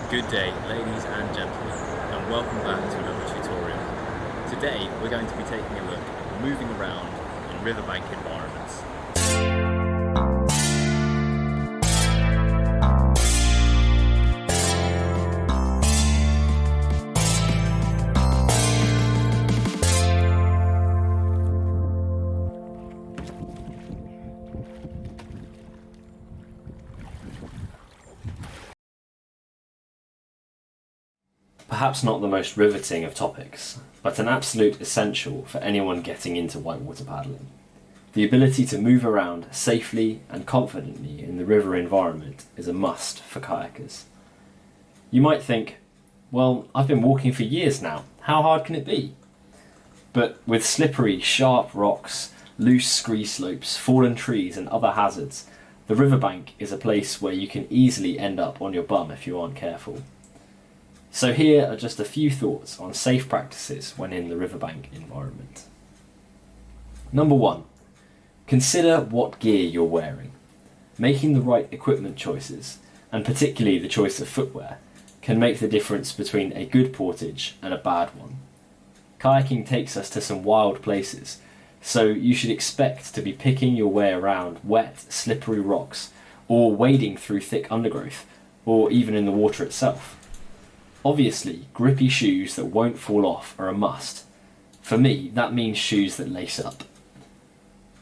Good day, ladies and gentlemen, and welcome back to another tutorial. Today we're going to be taking a look at moving around in riverbank environments. Perhaps not the most riveting of topics, but an absolute essential for anyone getting into whitewater paddling. The ability to move around safely and confidently in the river environment is a must for kayakers. You might think, well, I've been walking for years now, how hard can it be? But with slippery, sharp rocks, loose scree slopes, fallen trees and other hazards, the riverbank is a place where you can easily end up on your bum if you aren't careful. So here are just a few thoughts on safe practices when in the riverbank environment. Number 1. Consider what gear you're wearing. Making the right equipment choices, and particularly the choice of footwear, can make the difference between a good portage and a bad one. Kayaking takes us to some wild places, so you should expect to be picking your way around wet, slippery rocks, or wading through thick undergrowth, or even in the water itself. Obviously, grippy shoes that won't fall off are a must. For me, that means shoes that lace up.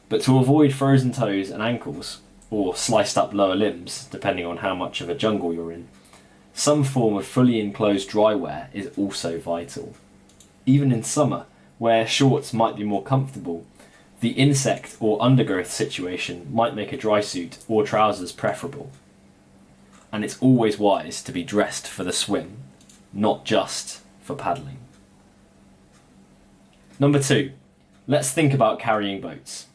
But to avoid frozen toes and ankles, or sliced up lower limbs, depending on how much of a jungle you're in, some form of fully enclosed drywear is also vital. Even in summer, where shorts might be more comfortable, the insect or undergrowth situation might make a dry suit or trousers preferable. And it's always wise to be dressed for the swim, not just for paddling. Number 2, let's think about carrying boats.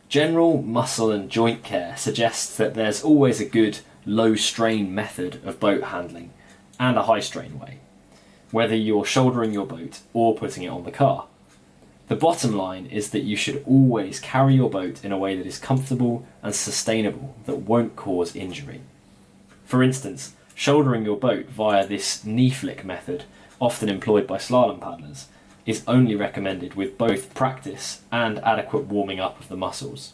General muscle and joint care suggests that there's always a good low strain method of boat handling and a high strain way, whether you're shouldering your boat or putting it on the car. The bottom line is that you should always carry your boat in a way that is comfortable and sustainable that won't cause injury. For instance, shouldering your boat via this knee flick method, often employed by slalom paddlers, is only recommended with both practice and adequate warming up of the muscles.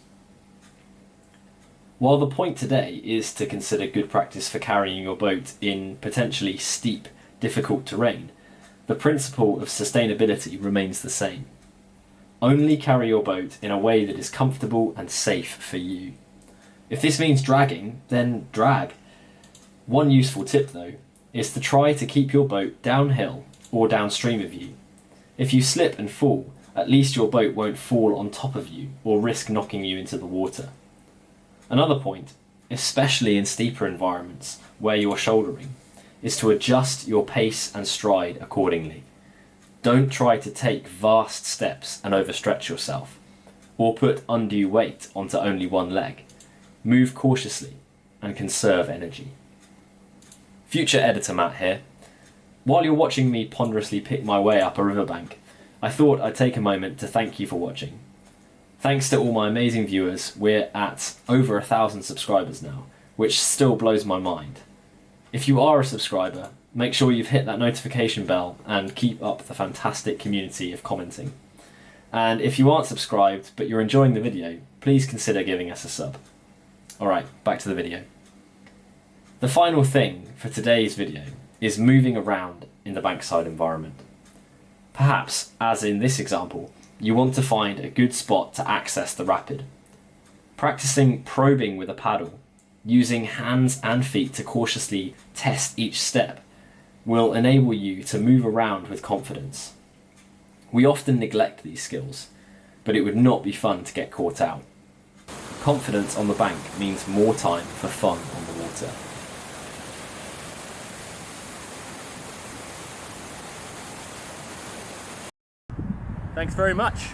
While the point today is to consider good practice for carrying your boat in potentially steep, difficult terrain, the principle of sustainability remains the same. Only carry your boat in a way that is comfortable and safe for you. If this means dragging, then drag. One useful tip though, is to try to keep your boat downhill or downstream of you. If you slip and fall, at least your boat won't fall on top of you or risk knocking you into the water. Another point, especially in steeper environments where you're shouldering, is to adjust your pace and stride accordingly. Don't try to take vast steps and overstretch yourself, or put undue weight onto only one leg. Move cautiously and conserve energy. Future editor Matt here. While you're watching me ponderously pick my way up a riverbank, I thought I'd take a moment to thank you for watching. Thanks to all my amazing viewers, we're at over 1,000 subscribers now, which still blows my mind. If you are a subscriber, make sure you've hit that notification bell and keep up the fantastic community of commenting. And if you aren't subscribed but you're enjoying the video, please consider giving us a sub. Alright, back to the video. The final thing for today's video is moving around in the bankside environment. Perhaps, as in this example, you want to find a good spot to access the rapid. Practicing probing with a paddle, using hands and feet to cautiously test each step, will enable you to move around with confidence. We often neglect these skills, but it would not be fun to get caught out. Confidence on the bank means more time for fun on the water. Thanks very much.